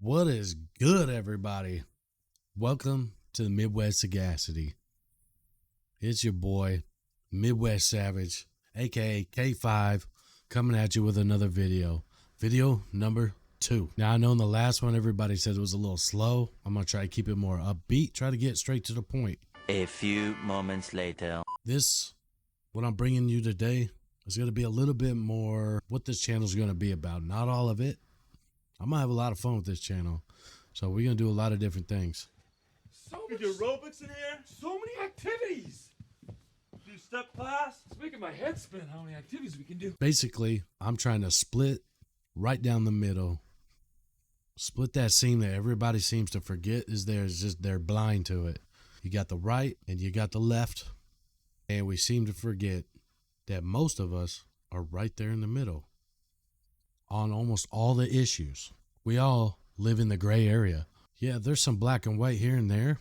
What is good, everybody? Welcome to the Midwest Sagacity. It's your boy, Midwest Savage, aka K5, coming at you with another video. Video number 2. Now, I know in the last one, everybody said it was a little slow. I'm going to try to keep it more upbeat, try to get straight to the point. A few moments later. What I'm bringing you today is going to be a little bit more what this channel is going to be about. Not all of it. I'm going to have a lot of fun with this channel. So we're going to do a lot of different things. We do aerobics in here. So many activities. Do step class. It's making my head spin how many activities we can do. Basically, I'm trying to split right down the middle. Split that seam that everybody seems to forget is there. It's just they're blind to it. You got the right and you got the left. And we seem to forget that most of us are right there in the middle on almost all the issues. We all live in the gray area. Yeah, there's some black and white here and there,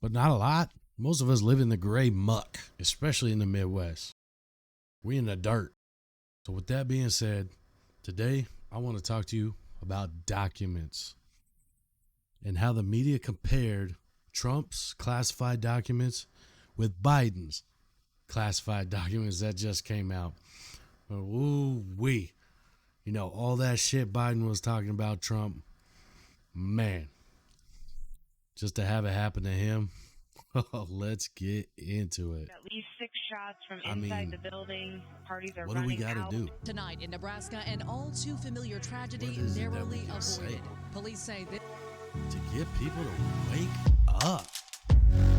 but not a lot. Most of us live in the gray muck, especially in the Midwest. We in the dirt. So with that being said, today I want to talk to you about documents and how the media compared Trump's classified documents with Biden's classified documents that just came out. Ooh-wee. You know, all that shit Biden was talking about Trump, man, just to have it happen to him. Let's get into it. At least 6 shots from inside the building. Parties are what do we running got out. to do? Tonight in Nebraska, an all too familiar tragedy What is it that narrowly we can say? avoided. Police say To get people to wake up.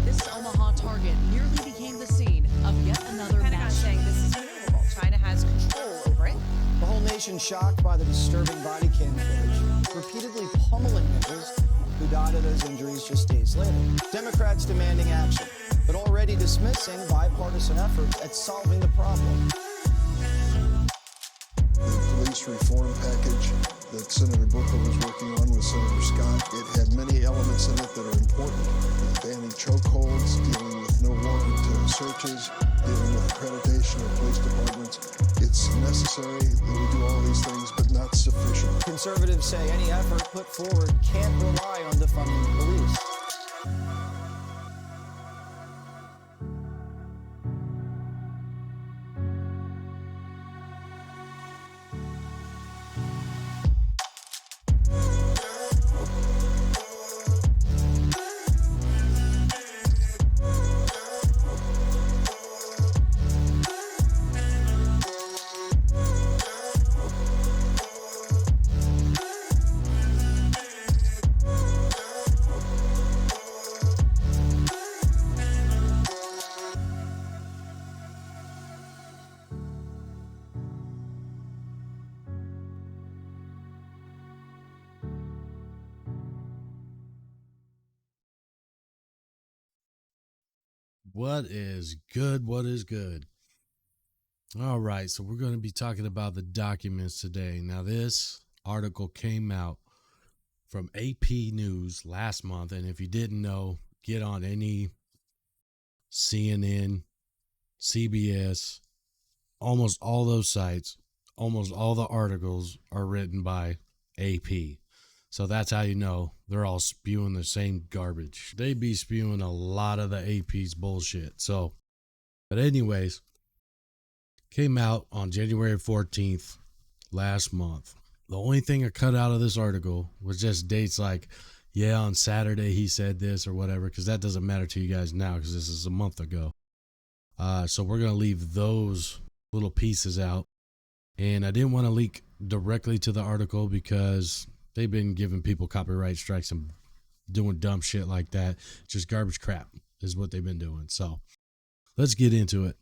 this Omaha target nearly became the scene of yet another Pentagon mass saying this is renewable. China has control over it. The whole nation shocked by the disturbing body cam footage, repeatedly pummeling Nichols, who died of those injuries just days later. Democrats demanding action, but already dismissing bipartisan efforts at solving the problem. The police reform package that Senator Booker was working on with Senator Scott, it had many elements in it that are important. Banning chokeholds, dealing with no warrant searches, dealing with accreditation of police departments. It's necessary that we do all these things, but not sufficient. Conservatives say any effort put forward can't rely on defunding the police. What is good? What is good? All right, so we're going to be talking about the documents today. Now, this article came out from AP News last month, and if you didn't know, get on any CNN, CBS, almost all those sites, almost all the articles are written by AP. So that's how you know they're all spewing the same garbage. They be spewing a lot of the AP's bullshit. So, but anyways, came out on January 14th last month. The only thing I cut out of this article was just dates like, yeah, on Saturday he said this or whatever, because that doesn't matter to you guys now because this is a month ago. So we're going to leave those little pieces out. And I didn't want to leak directly to the article because they've been giving people copyright strikes and doing dumb shit like that. Just garbage crap is what they've been doing. So let's get into it.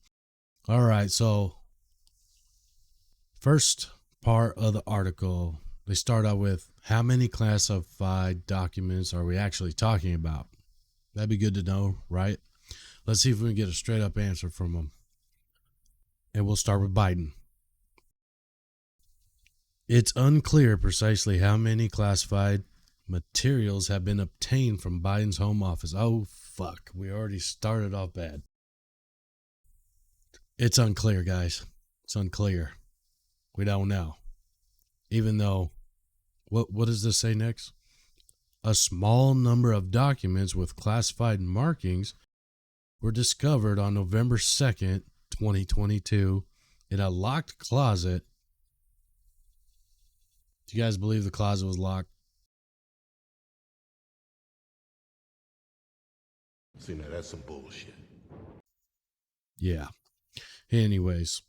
All right. So first part of the article, they start out with how many classified documents are we actually talking about? That'd be good to know, right? Let's see if we can get a straight up answer from them. And we'll start with Biden. It's unclear precisely how many classified materials have been obtained from Biden's home office. Oh, fuck. We already started off bad. It's unclear, guys. It's unclear. We don't know. Even though What does this say next? A small number of documents with classified markings were discovered on November 2nd, 2022 in a locked closet. Do you guys believe the closet was locked? See, now that's some bullshit. Yeah. Anyways,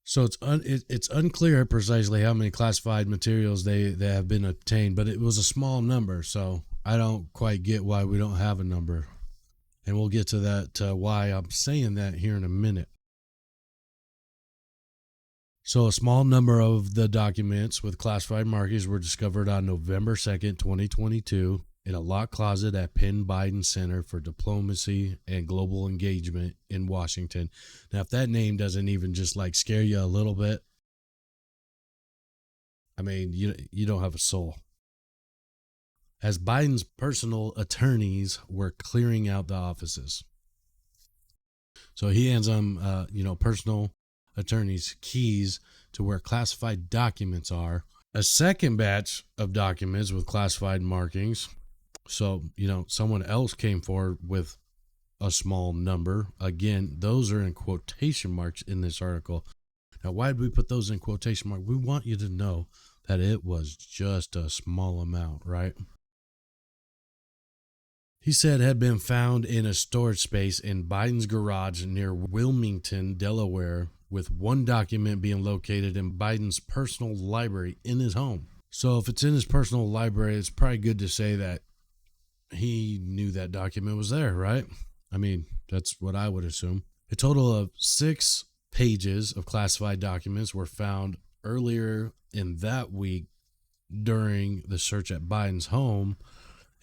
so it's unclear precisely how many classified materials they have been obtained, but it was a small number, so I don't quite get why we don't have a number. And we'll get to that, why I'm saying that here in a minute. So a small number of the documents with classified markings were discovered on November 2nd, 2022 in a locked closet at Penn Biden Center for Diplomacy and Global Engagement in Washington. Now, if that name doesn't even just like scare you a little bit, I mean, you don't have a soul. As Biden's personal attorneys were clearing out the offices. So he hands them, personal attorneys' keys to where classified documents are. A second batch of documents with classified markings. So, someone else came forward with a small number. Again, those are in quotation marks in this article. Now, why did we put those in quotation marks? We want you to know that it was just a small amount, right? He said had been found in a storage space in Biden's garage near Wilmington, Delaware, with one document being located in Biden's personal library in his home. So if it's in his personal library, it's probably good to say that he knew that document was there, right? I mean, that's what I would assume. A total of 6 pages of classified documents were found earlier in that week during the search at Biden's home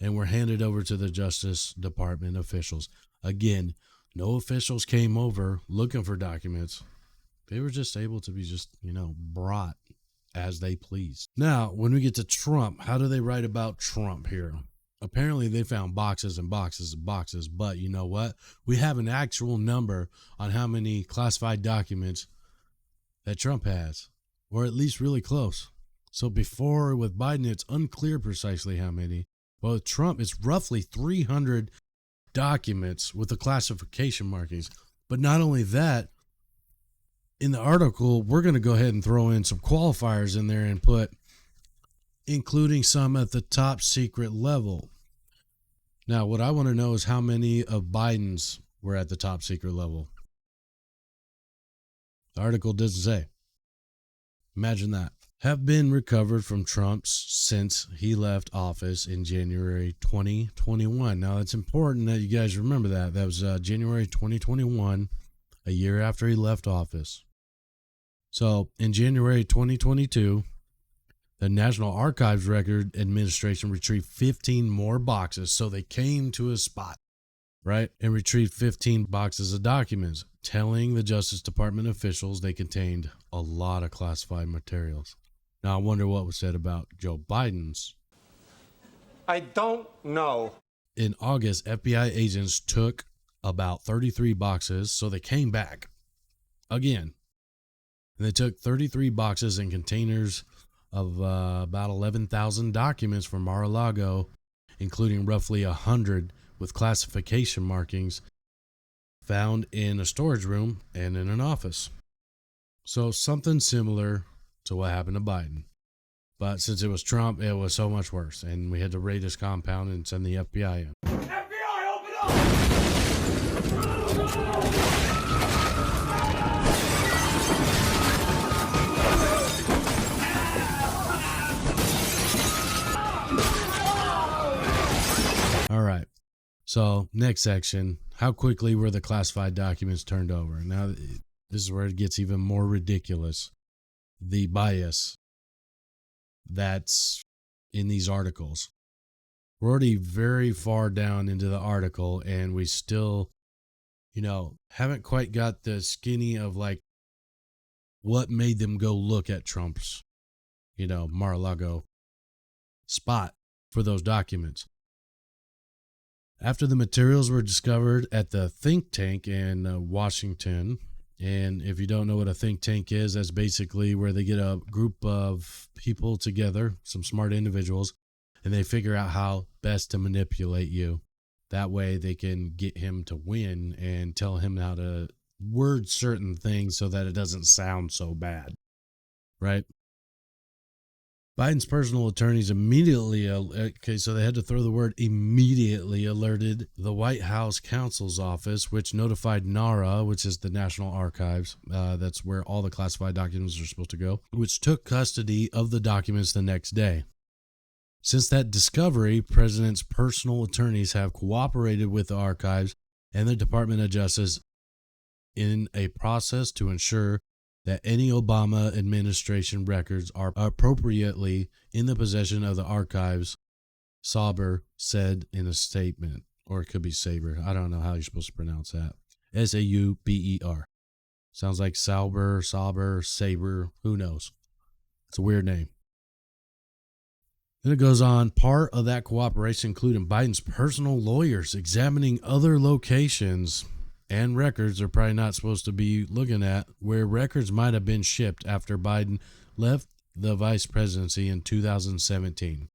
and were handed over to the Justice Department officials. Again, no officials came over looking for documents. They were just able to be brought as they pleased. Now, when we get to Trump, how do they write about Trump here? Apparently, they found boxes and boxes and boxes, but you know what? We have an actual number on how many classified documents that Trump has, or at least really close. So before with Biden, it's unclear precisely how many. But with Trump, it's roughly 300 documents with the classification markings. But not only that, in the article, we're going to go ahead and throw in some qualifiers in there and put including some at the top secret level. Now, what I want to know is how many of Biden's were at the top secret level. The article doesn't say. Imagine that. Have been recovered from Trump's since he left office in January 2021. Now, it's important that you guys remember that. That was January 2021, a year after he left office. So, in January 2022, the National Archives Record Administration retrieved 15 more boxes. So they came to a spot, right, and retrieved 15 boxes of documents, telling the Justice Department officials they contained a lot of classified materials. Now, I wonder what was said about Joe Biden's. I don't know. In August, FBI agents took about 33 boxes, so they came back again. And they took 33 boxes and containers of about 11,000 documents from Mar-a-Lago, including roughly 100 with classification markings found in a storage room and in an office. So something similar to what happened to Biden. But since it was Trump, it was so much worse, and we had to raid his compound and send the FBI in. FBI, open up! All right. So next section, how quickly were the classified documents turned over? Now, this is where it gets even more ridiculous. The bias that's in these articles. We're already very far down into the article, and we still, haven't quite got the skinny of like what made them go look at Trump's, Mar-a-Lago spot for those documents. After the materials were discovered at the think tank in Washington, And if you don't know what a think tank is, that's basically where they get a group of people together, some smart individuals, and they figure out how best to manipulate you. That way they can get him to win and tell him how to word certain things so that it doesn't sound so bad, right? Biden's personal attorneys immediately, so they had to throw the word immediately, alerted the White House counsel's office, which notified NARA, which is the National Archives. That's where all the classified documents are supposed to go, which took custody of the documents the next day. Since that discovery, President's personal attorneys have cooperated with the archives and the Department of Justice in a process to ensure that any Obama administration records are appropriately in the possession of the archives, Sauber said in a statement. Or it could be Saber. I don't know how you're supposed to pronounce that. Sauber. Sounds like Sauber, Saber, who knows? It's a weird name. Then it goes on, part of that cooperation included Biden's personal lawyers examining other locations and records they're probably not supposed to be looking at, where records might have been shipped after Biden left the vice presidency in 2017.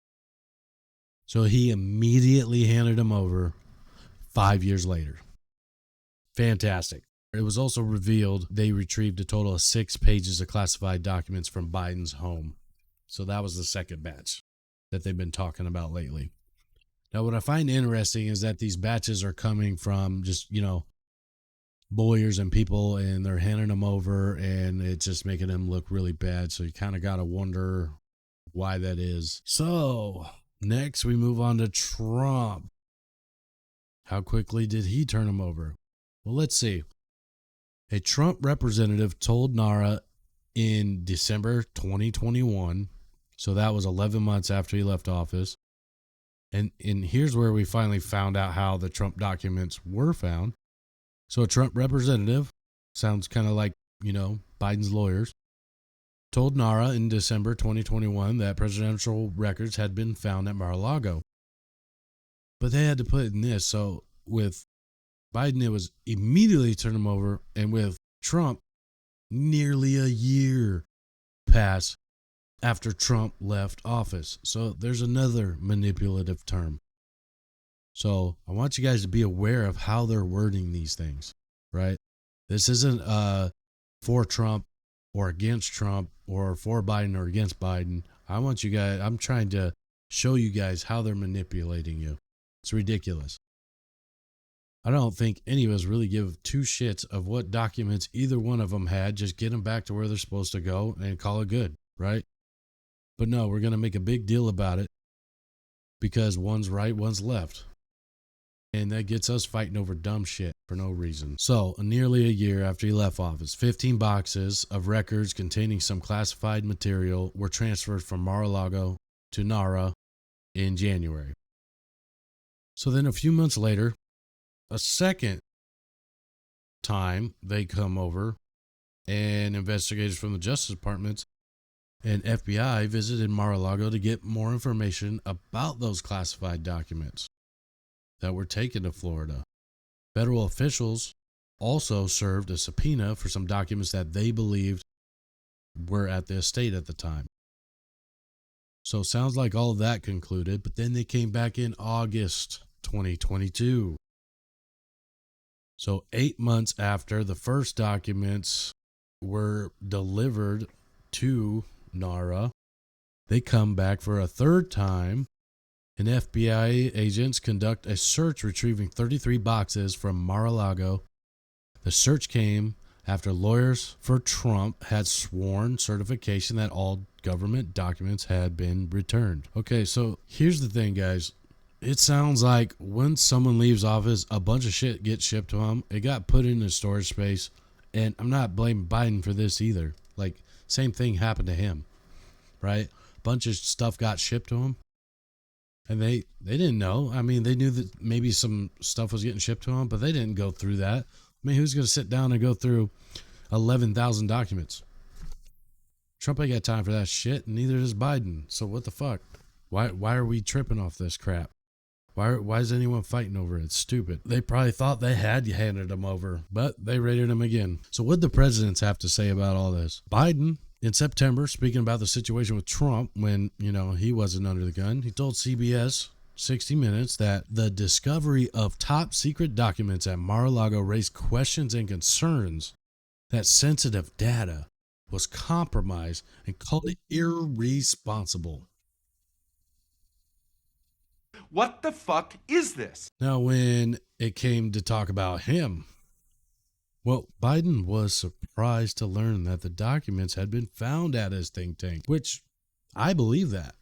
So he immediately handed them over 5 years later. Fantastic. It was also revealed they retrieved a total of 6 pages of classified documents from Biden's home. So that was the second batch that they've been talking about lately. Now, what I find interesting is that these batches are coming from just, lawyers and people, and they're handing them over, and it's just making them look really bad. So you kind of got to wonder why that is. So next we move on to Trump. How quickly did he turn them over? Well, let's see. A Trump representative told NARA in December 2021, so that was 11 months after he left office. And here's where we finally found out how the Trump documents were found. So a Trump representative, sounds kind of like, Biden's lawyers, told NARA in December 2021 that presidential records had been found at Mar-a-Lago. But they had to put in this. So with Biden, it was immediately turn them over. And with Trump, nearly a year passed after Trump left office. So there's another manipulative term. So I want you guys to be aware of how they're wording these things, right? This isn't for Trump or against Trump or for Biden or against Biden. I'm trying to show you guys how they're manipulating you. It's ridiculous. I don't think any of us really give two shits of what documents either one of them had. Just get them back to where they're supposed to go and call it good, right? But no, we're going to make a big deal about it because one's right, one's left. And that gets us fighting over dumb shit for no reason. So, nearly a year after he left office, 15 boxes of records containing some classified material were transferred from Mar-a-Lago to NARA in January. So then a few months later, a second time they come over, and investigators from the Justice Department and FBI visited Mar-a-Lago to get more information about those classified documents that were taken to Florida. Federal officials also served a subpoena for some documents that they believed were at the estate at the time. So sounds like all of that concluded, but then they came back in August 2022. So 8 months after the first documents were delivered to NARA, they come back for a third time. And FBI agents conduct a search retrieving 33 boxes from Mar-a-Lago. The search came after lawyers for Trump had sworn certification that all government documents had been returned. Okay, so here's the thing, guys. It sounds like when someone leaves office, a bunch of shit gets shipped to them. It got put in a storage space. And I'm not blaming Biden for this either. Like, same thing happened to him, right? A bunch of stuff got shipped to him. And they didn't know. I mean, they knew that maybe some stuff was getting shipped to them, but they didn't go through that. I mean, who's going to sit down and go through 11,000 documents? Trump ain't got time for that shit, and neither does Biden. So what the fuck? Why are we tripping off this crap? Why is anyone fighting over it? It's stupid. They probably thought they had handed him over, but they raided him again. So what did the presidents have to say about all this? Biden, in September, speaking about the situation with Trump when, he wasn't under the gun, he told CBS 60 Minutes that the discovery of top secret documents at Mar-a-Lago raised questions and concerns that sensitive data was compromised and called it irresponsible. What the fuck is this? Now, when it came to talk about him, well, Biden was surprised to learn that the documents had been found at his think tank, which I believe that.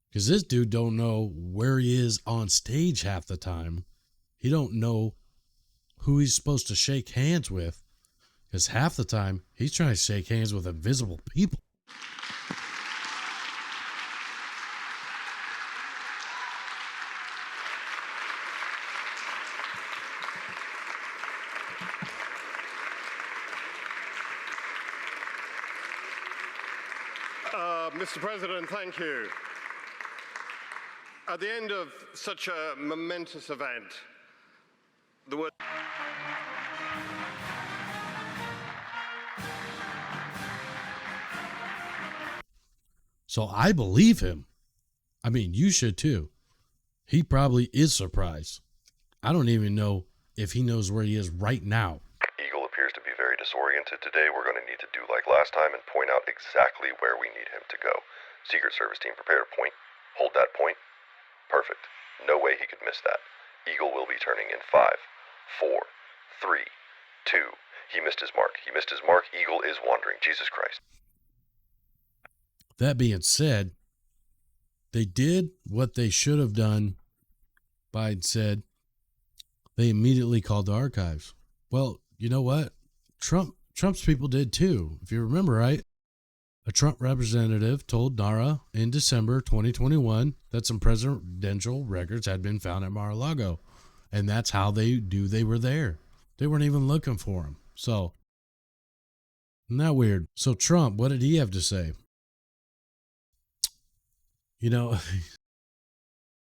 Because this dude don't know where he is on stage half the time. He don't know who he's supposed to shake hands with. Because half the time, he's trying to shake hands with invisible people. Mr. President, thank you. At the end of such a momentous event, the word... So I believe him. I mean, you should too. He probably is surprised. I don't even know if he knows where he is right now. Eagle appears to be very disoriented today. We're going to need to do like last time and point out exactly where we need him to go. Secret Service team, prepare to point. Hold that point. Perfect. No way he could miss that. Eagle will be turning in 5, 4, 3, 2. He missed his mark. He missed his mark. Eagle is wandering. Jesus Christ. That being said, they did what they should have done. Biden said they immediately called the archives. Well, you know what? Trump's people did too. If you remember right, a Trump representative told NARA in December 2021 that some presidential records had been found at Mar-a-Lago. And that's how they were there. They weren't even looking for them. So, isn't that weird? So Trump, what did he have to say? The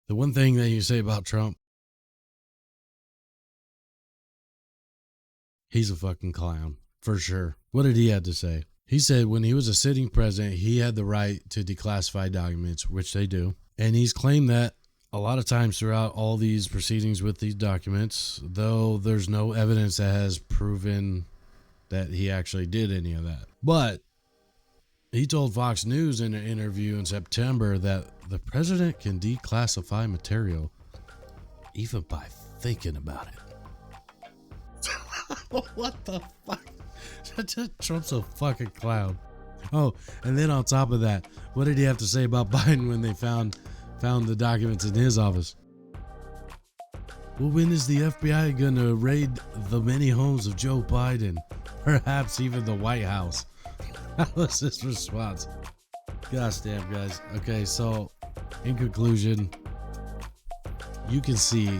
one thing that you say about Trump, he's a fucking clown, for sure. What did he have to say? He said when he was a sitting president, he had the right to declassify documents, which they do. And he's claimed that a lot of times throughout all these proceedings with these documents, though there's no evidence that has proven that he actually did any of that. But he told Fox News in an interview in September that the president can declassify material even by thinking about it. What the fuck? Trump's a fucking clown. Oh, and then on top of that, what did he have to say about Biden when they found the documents in his office? Well, when is the FBI going to raid the many homes of Joe Biden? Perhaps even the White House. That was his response. Gosh damn, guys. Okay, so in conclusion, you can see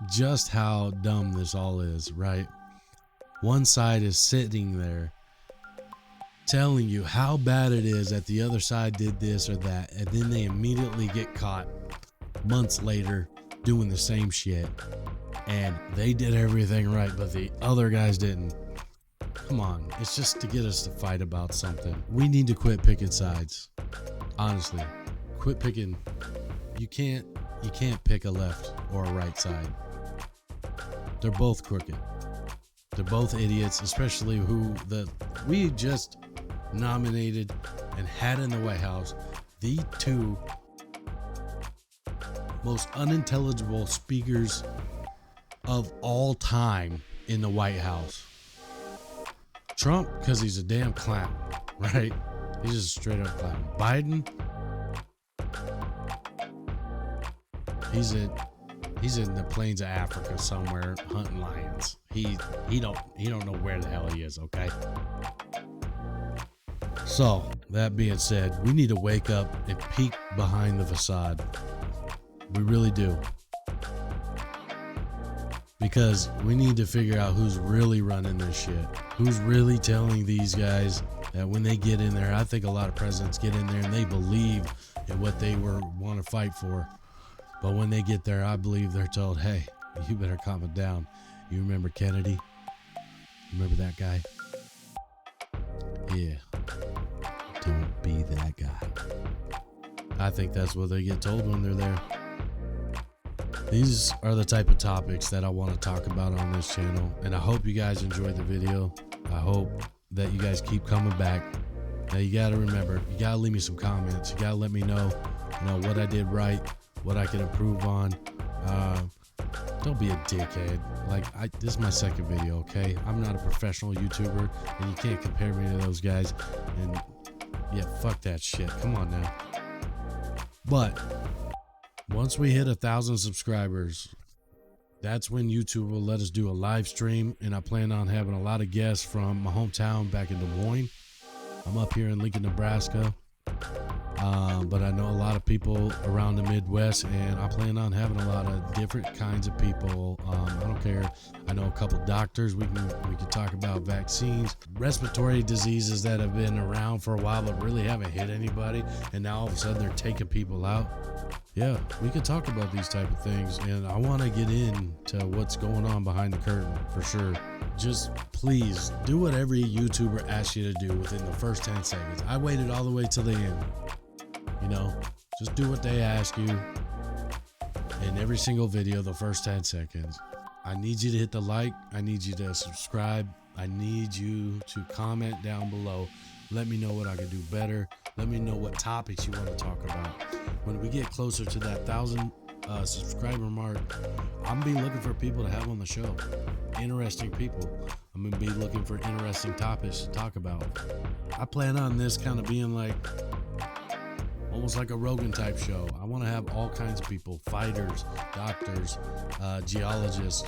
just how dumb this all is, right? One side is sitting there telling you how bad it is that the other side did this or that, and then they immediately get caught months later doing the same shit, and they did everything right, but the other guys didn't. Come on, it's just to get us to fight about something. We need to quit picking sides. Honestly, quit picking. You can't pick a left or a right side. They're both crooked. They're both idiots, especially we just nominated and had in the White House the two most unintelligible speakers of all time in the White House. Trump, because he's a damn clown, right? He's just a straight up clown. Biden, he's in the plains of Africa somewhere hunting lions. He don't know where the hell he is, okay? So, that being said, we need to wake up and peek behind the facade. We really do. Because we need to figure out who's really running this shit. Who's really telling these guys that when they get in there, I think a lot of presidents get in there and they believe in what they want to fight for. But when they get there, I believe they're told, hey, you better calm it down. You remember Kennedy? Remember that guy? Yeah. Don't be that guy. I think that's what they get told when they're there. These are the type of topics that I want to talk about on this channel, and I hope you guys enjoyed the video. I hope that you guys keep coming back. Now you got to remember, you got to leave me some comments. You got to let me know, what I did right, what I can improve on. Don't be a dickhead. This is my second video, okay? I'm not a professional YouTuber, and you can't compare me to those guys. And yeah, fuck that shit. Come on now. But once we hit 1,000 subscribers, that's when YouTube will let us do a live stream, and I plan on having a lot of guests from my hometown back in Des Moines. I'm up here in Lincoln, Nebraska, but I know a lot of people around the Midwest, and I plan on having a lot of different kinds of people. I don't care. I know a couple doctors. We can talk about vaccines, respiratory diseases that have been around for a while but really haven't hit anybody, and now all of a sudden they're taking people out. Yeah, we could talk about these type of things, and I want to get into what's going on behind the curtain for sure. Just please do what every YouTuber asks you to do within the first 10 seconds. I waited all the way till the end. Just do what they ask you in every single video, the first 10 seconds. I need you to hit the like. I need you to subscribe. I need you to comment down below. Let me know what I can do better. Let me know what topics you want to talk about. When we get closer to that 1,000 subscriber mark, I'm gonna be looking for people to have on the show. Interesting people. I'm gonna be looking for interesting topics to talk about. I plan on this kind of being almost like a Rogan type show. I want to have all kinds of people: fighters, doctors, geologists,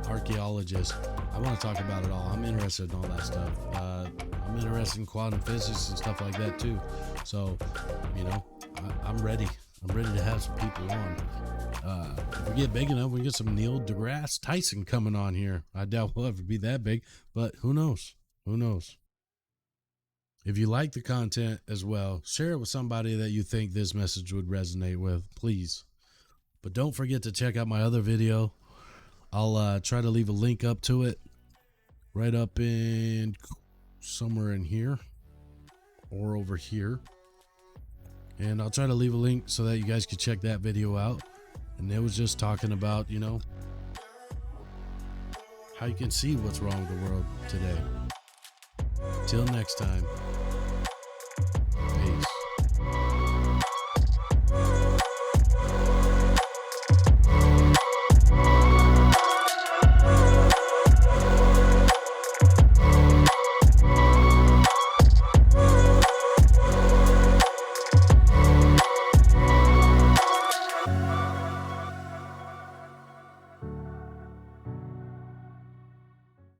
archaeologists. I want to talk about it all. I'm interested in all that stuff. I'm interested in quantum physics and stuff like that too. So, I'm ready. I'm ready to have some people on. If we get big enough, we can get some Neil deGrasse Tyson coming on here. I doubt we'll ever be that big, but who knows? Who knows? If you like the content as well, share it with somebody that you think this message would resonate with, please. But don't forget to check out my other video. I'll try to leave a link up to it right up in somewhere in here or over here. And I'll try to leave a link so that you guys can check that video out. And it was just talking about, how you can see what's wrong with the world today. Till next time.